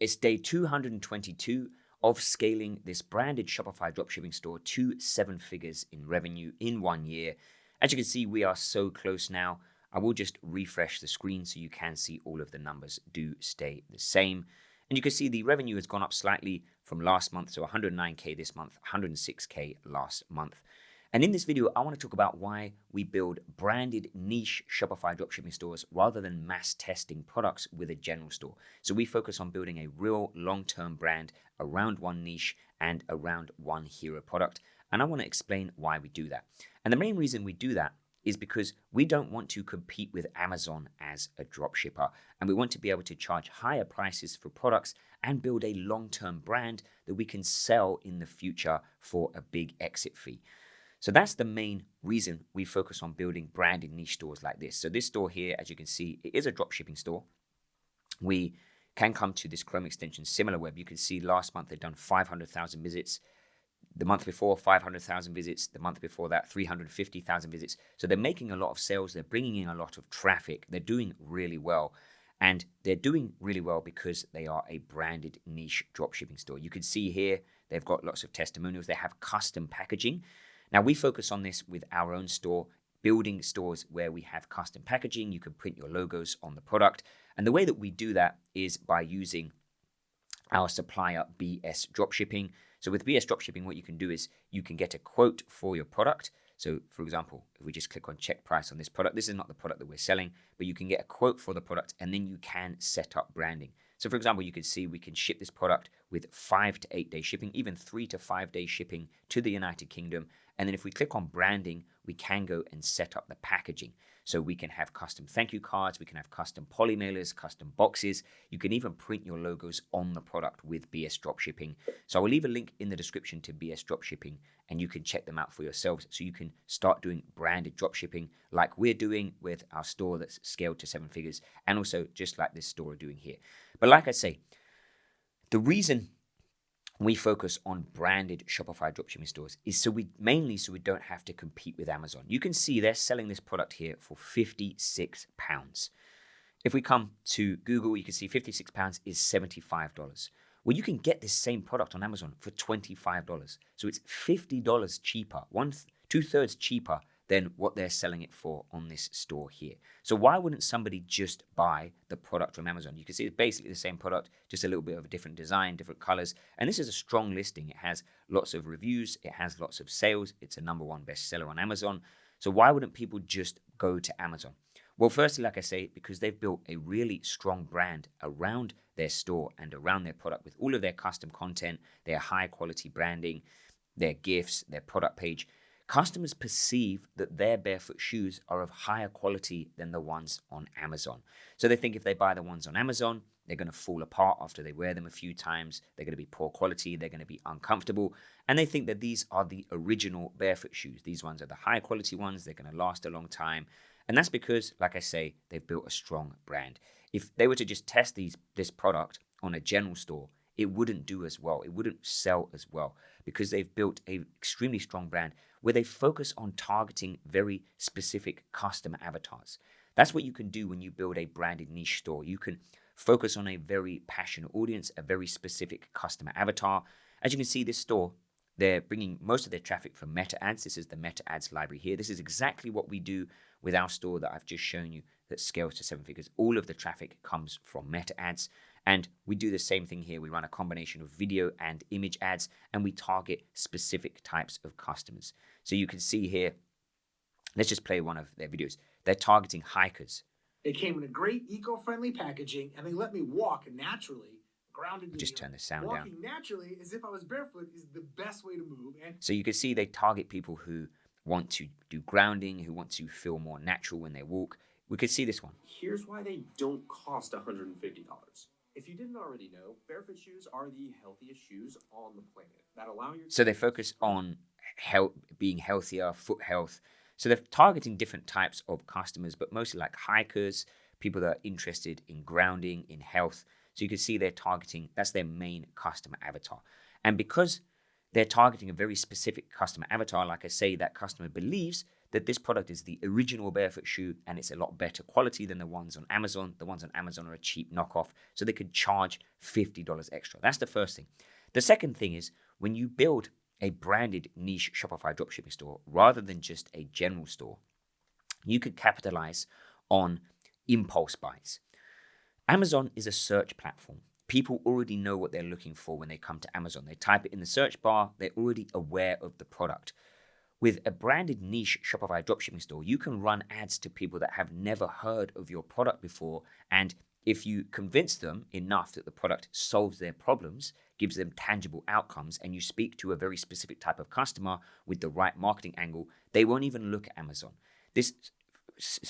It's day 222 of scaling this branded Shopify dropshipping store to 7 figures in revenue in 1 year. As you can see, we are so close now. I will just refresh the screen so you can see all of the numbers do stay the same. And you can see the revenue has gone up slightly from last month, so 109K this month, 106K last month. And in this video, I want to talk about why we build branded niche Shopify dropshipping stores rather than mass testing products with a general store. So we focus on building a real long-term brand around one niche and around one hero product. And I want to explain why we do that. And the main reason we do that is because we don't want to compete with Amazon as a dropshipper. And we want to be able to charge higher prices for products and build a long-term brand that we can sell in the future for a big exit fee. So that's the main reason we focus on building branded niche stores like this. So this store here, as you can see, it is a dropshipping store. We can come to this Chrome extension, SimilarWeb. You can see last month they've done 500,000 visits. The month before, 500,000 visits. The month before that, 350,000 visits. So they're making a lot of sales. They're bringing in a lot of traffic. They're doing really well. And they're doing really well because they are a branded niche dropshipping store. You can see here, they've got lots of testimonials. They have custom packaging. Now, we focus on this with our own store, building stores where we have custom packaging. You can print your logos on the product. And the way that we do that is by using our supplier, BS Dropshipping. So with BS Dropshipping, what you can do is you can get a quote for your product. So for example, if we just click on check price on this product, this is not the product that we're selling, but you can get a quote for the product and then you can set up branding. So for example, you can see we can ship this product with 5 to 8 day shipping, even 3 to 5 day shipping to the United Kingdom. And then if we click on branding, we can go and set up the packaging. So we can have custom thank you cards, we can have custom poly mailers, custom boxes. You can even print your logos on the product with BS Dropshipping. So I will leave a link in the description to BS Dropshipping and you can check them out for yourselves so you can start doing branded dropshipping like we're doing with our store that's scaled to 7 figures and also just like this store are doing here. But like I say, the reason we focus on branded Shopify dropshipping stores is mainly so we don't have to compete with Amazon. You can see they're selling this product here for £56. If we come to Google, you can see £56 is $75. Well, you can get this same product on Amazon for $25. So it's $50 cheaper, 2/3 cheaper than what they're selling it for on this store here. So why wouldn't somebody just buy the product from Amazon? You can see it's basically the same product, just a little bit of a different design, different colors. And this is a strong listing. It has lots of reviews. It has lots of sales. It's a #1 bestseller on Amazon. So why wouldn't people just go to Amazon? Well, firstly, like I say, because they've built a really strong brand around their store and around their product with all of their custom content, their high quality branding, their gifts, their product page. Customers perceive that their barefoot shoes are of higher quality than the ones on Amazon. So they think if they buy the ones on Amazon, they're going to fall apart after they wear them a few times. They're going to be poor quality. They're going to be uncomfortable. And they think that these are the original barefoot shoes. These ones are the high quality ones. They're going to last a long time. And that's because, like I say, they've built a strong brand. If they were to just test this product on a general store, it wouldn't do as well. It wouldn't sell as well because they've built an extremely strong brand where they focus on targeting very specific customer avatars. That's what you can do when you build a branded niche store. You can focus on a very passionate audience, a very specific customer avatar. As you can see, this store, they're bringing most of their traffic from meta ads. This is the meta ads library here. This is exactly what we do with our store that I've just shown you that scales to 7 figures. All of the traffic comes from meta ads. And we do the same thing here. We run a combination of video and image ads, and we target specific types of customers. So you can see here, let's just play one of their videos. They're targeting hikers. It came in a great eco-friendly packaging, and they let me walk naturally, grounded. We'll just turn the sound down. Walking naturally as if I was barefoot is the best way to move. And so you can see they target people who want to do grounding, who want to feel more natural when they walk. We could see this one. Here's why they don't cost $150. If you didn't already know, barefoot shoes are the healthiest shoes on the planet that allow your... So they focus on being healthier, foot health. So they're targeting different types of customers, but mostly like hikers, people that are interested in grounding, in health. So you can see they're targeting, that's their main customer avatar. And because they're targeting a very specific customer avatar, like I say, that customer believes that this product is the original barefoot shoe and it's a lot better quality than the ones on Amazon. The ones on Amazon are a cheap knockoff, so they could charge $50 extra. That's the first thing. The second thing is when you build a branded niche Shopify dropshipping store rather than just a general store, you could capitalize on impulse buys. Amazon is a search platform. People already know what they're looking for when they come to Amazon. They type it in the search bar, they're already aware of the product. With a branded niche Shopify dropshipping store, you can run ads to people that have never heard of your product before. And if you convince them enough that the product solves their problems, gives them tangible outcomes, and you speak to a very specific type of customer with the right marketing angle, they won't even look at Amazon.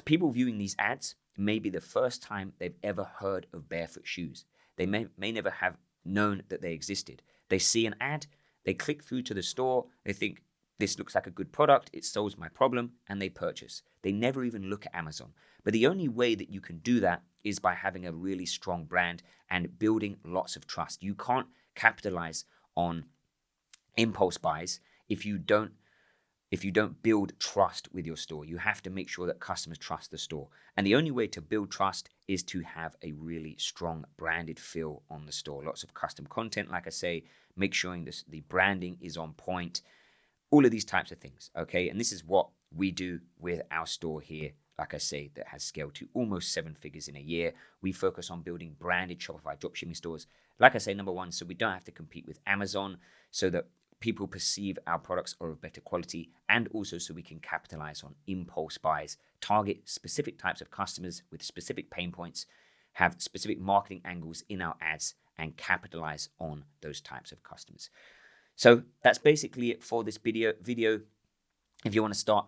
People viewing these ads may be the first time they've ever heard of barefoot shoes. They may never have known that they existed. They see an ad, they click through to the store, they think, this looks like a good product, it solves my problem, and they purchase. They never even look at Amazon. But the only way that you can do that is by having a really strong brand and building lots of trust. You can't capitalize on impulse buys if you don't build trust with your store. You have to make sure that customers trust the store. And the only way to build trust is to have a really strong branded feel on the store. Lots of custom content, like I say, make sure the branding is on point. All of these types of things, okay? And this is what we do with our store here, like I say, that has scaled to almost 7 figures in a year. We focus on building branded Shopify dropshipping stores. Like I say, number one, so we don't have to compete with Amazon, so that people perceive our products are of better quality, and also so we can capitalize on impulse buys, target specific types of customers with specific pain points, have specific marketing angles in our ads, and capitalize on those types of customers. So that's basically it for this video. If you want to start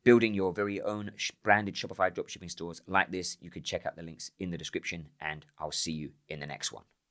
building your very own branded Shopify dropshipping stores like this, you can check out the links in the description, and I'll see you in the next one.